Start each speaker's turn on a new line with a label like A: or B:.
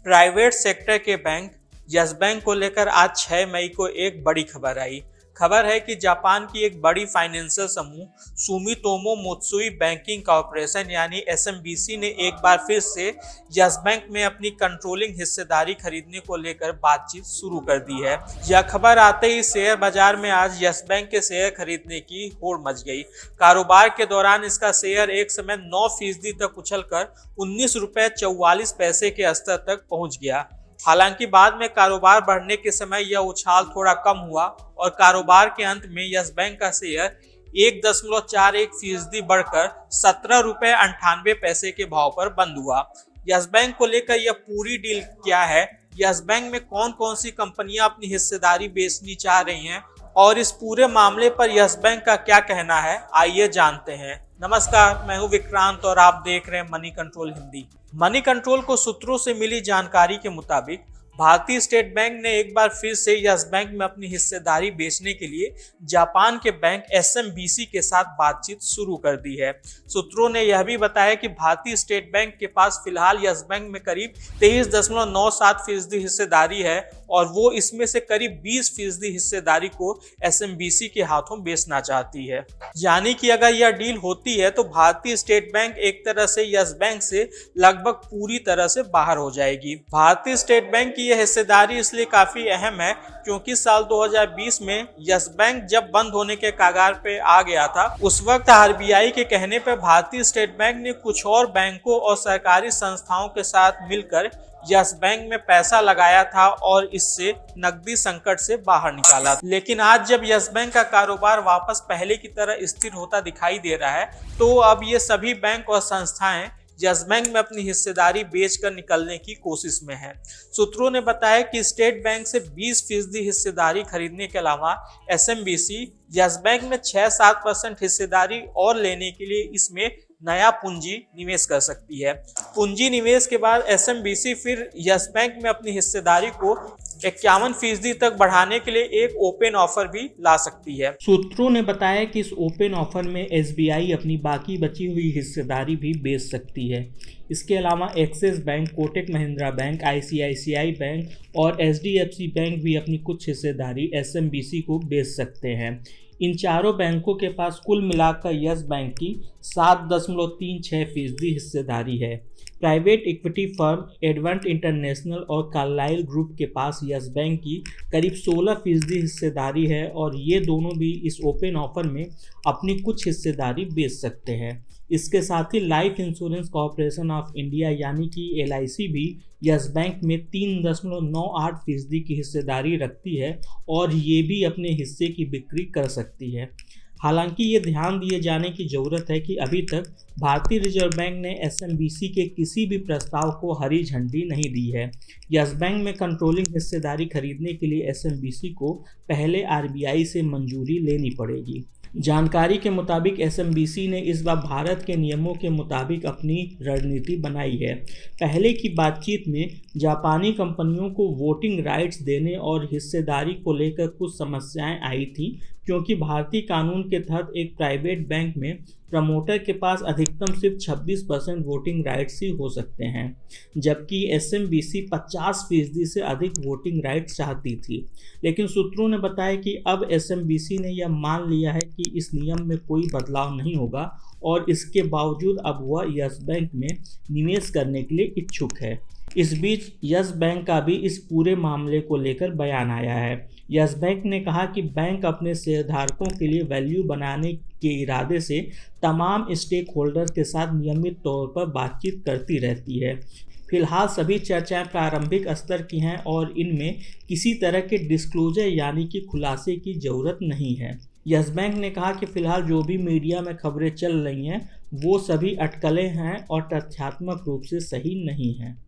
A: Private sector के bank yes bank को लेकर आज 6 मई को एक बड़ी खबर आई। खबर है कि जापान की एक बड़ी फाइनेंशियल समूह सुमितोमो मोत्सुई बैंकिंग कॉर्पोरेशन यानी एसएमबीसी ने एक बार फिर से यस बैंक में अपनी कंट्रोलिंग हिस्सेदारी खरीदने को लेकर बातचीत शुरू कर दी है। यह खबर आते ही शेयर बाजार में आज यस बैंक के शेयर खरीदने की होड़ मच गई। कारोबार के दौरान इसका शेयर एक समय 9% तक उछलकर 19 रुपये 44 पैसे के स्तर तक पहुंच गया। हालांकि बाद में कारोबार बढ़ने के समय यह उछाल थोड़ा कम हुआ और कारोबार के अंत में यस बैंक का शेयर 1.41% बढ़कर 17 रुपये 98 पैसे के भाव पर बंद हुआ। यस बैंक को लेकर यह पूरी डील क्या है, यस बैंक में कौन कौन सी कंपनियां अपनी हिस्सेदारी बेचनी चाह रही हैं और इस पूरे मामले पर यस बैंक का क्या कहना है, आइए जानते हैं। नमस्कार, मैं हूं विक्रांत और आप देख रहे हैं money control Hindi. Money control को सूत्रों से मिली जानकारी के मुताबिक भारतीय स्टेट बैंक ने एक बार फिर से यस बैंक में अपनी हिस्सेदारी बेचने के लिए जापान के बैंक एसएमबीसी के साथ बातचीत शुरू कर दी है। सूत्रों ने यह भी बताया कि भारतीय स्टेट बैंक के पास फिलहाल यस बैंक में करीब 23.97% हिस्सेदारी है और वो इसमें से करीब 20% हिस्सेदारी को एसएमबीसी के हाथों बेचना चाहती है। यानी कि अगर यह डील होती है तो भारतीय स्टेट बैंक एक तरह से यस बैंक से लगभग पूरी तरह से बाहर हो जाएगी। भारतीय स्टेट बैंक की यह हिस्सेदारी इसलिए काफी अहम है क्योंकि साल 2020 में यस बैंक जब बंद होने के कगार पे आ गया था, उस वक्त आरबीआई के कहने पर भारतीय स्टेट बैंक ने कुछ और बैंकों और सरकारी संस्थाओं के साथ मिलकर यस बैंक में पैसा लगाया था और इससे नकदी संकट से बाहर निकाला। लेकिन आज जब यस बैंक का कारोबार वापस पहले की तरह स्थिर होता दिखाई दे रहा है तो अब ये सभी बैंक और संस्थाएं यस बैंक में अपनी हिस्सेदारी बेचकर निकलने की कोशिश में है। सूत्रों ने बताया कि स्टेट बैंक से 20% हिस्सेदारी खरीदने के अलावा एसएमबीसी यस बैंक में 6-7% हिस्सेदारी और लेने के लिए इसमें नया पूंजी निवेश कर सकती है। पूंजी निवेश के बाद एसएमबीसी फिर यस बैंक में अपनी हिस्सेदारी को 51% तक बढ़ाने के लिए एक ओपन ऑफर भी ला सकती है।
B: सूत्रों ने बताया कि इस ओपन ऑफर में एसबीआई अपनी बाकी बची हुई हिस्सेदारी भी बेच सकती है। इसके अलावा axis bank, Kotak Mahindra bank, ICICI bank और एचडीएफसी बैंक भी अपनी कुछ हिस्सेदारी एसएमबीसी को बेच सकते हैं। इन चारों बैंकों के पास कुल मिलाकर यस बैंक की 7.36% हिस्सेदारी है। Private equity firm advent international और कार्लाइल ग्रुप के पास यस बैंक की करीब 16% हिस्सेदारी है और ये दोनों भी इस ओपन ऑफर में अपनी कुछ हिस्सेदारी बेच सकते हैं। इसके साथ ही life insurance corporation of India यानी कि एलआईसी भी यस बैंक में 3.98% की हिस्सेदारी रखती है और ये भी अपने हिस्से की बिक्री कर सकती है। हालांकि ये ध्यान दिए जाने की ज़रूरत है कि अभी तक भारतीय रिजर्व बैंक ने एसएमबीसी के किसी भी प्रस्ताव को हरी झंडी नहीं दी है। यस बैंक में कंट्रोलिंग हिस्सेदारी खरीदने के लिए एसएमबीसी को पहले आरबीआई से मंजूरी लेनी पड़ेगी। जानकारी के मुताबिक एसएमबीसी ने इस बार भारत के नियमों के मुताबिक अपनी रणनीति बनाई है। पहले की बातचीत में जापानी कंपनियों को वोटिंग राइट्स देने और हिस्सेदारी को लेकर कुछ समस्याएं आई थी क्योंकि भारतीय कानून के तहत एक प्राइवेट बैंक में प्रमोटर के पास अधिकतम सिर्फ 26% वोटिंग राइट्स ही हो सकते हैं, जबकि एसएमबीसी 50% से अधिक वोटिंग राइट्स चाहती थी। लेकिन सूत्रों ने बताया कि अब एसएमबीसी ने यह मान लिया है कि इस नियम में कोई बदलाव नहीं होगा और इसके बावजूद अब वह यस बैंक में निवेश करने के लिए इच्छुक है। इस बीच यस बैंक का भी इस पूरे मामले को लेकर बयान आया है। यस बैंक ने कहा कि बैंक अपने शेयरधारकों के लिए वैल्यू बनाने के इरादे से तमाम स्टेक होल्डर्स के साथ नियमित तौर पर बातचीत करती रहती है। फिलहाल सभी चर्चाएं प्रारंभिक स्तर की हैं और इनमें किसी तरह के डिस्क्लोजर यानी कि खुलासे की ज़रूरत नहीं है। यस बैंक ने कहा कि फिलहाल जो भी मीडिया में खबरें चल रही हैं वो सभी अटकलें हैं और तथ्यात्मक रूप से सही नहीं हैं।